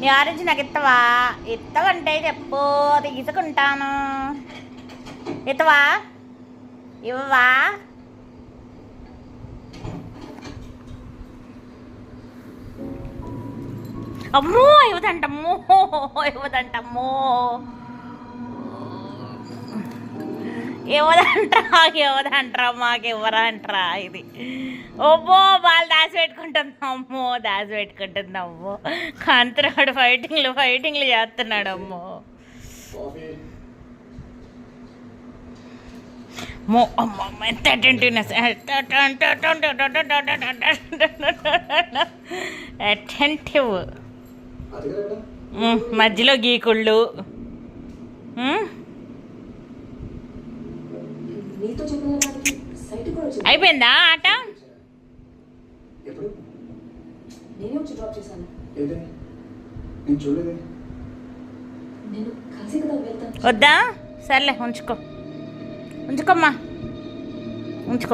నీ ఆరెంజ్ నాకు ఇత్తవా? ఇత్తవంటే చెప్పు, తీసుకుంటాను. ఇత్తవా? ఇవ్వవా? అమ్మో ఇవ్వదంటమ్మో, ఇవ్వదంటమ్మో, ఇవ్వదంటరా మాకు ఇవ్వరంటరా ఇది. ఓమ్మో వాళ్ళు దాచిపెట్టుకుంటుందమ్మో, దాచిపెట్టుకుంటుందమ్మో. కంతరాడు ఫైటింగ్లు చేస్తున్నాడు. అమ్మో అమ్మమ్మ ఎంత అటెంటివ్నెస్, అటెంటివ్. మధ్యలో గీకుళ్ళు. అయిపోయిందా ఆట? వద్దా? సర్లే ఉంచుకోమ్మా.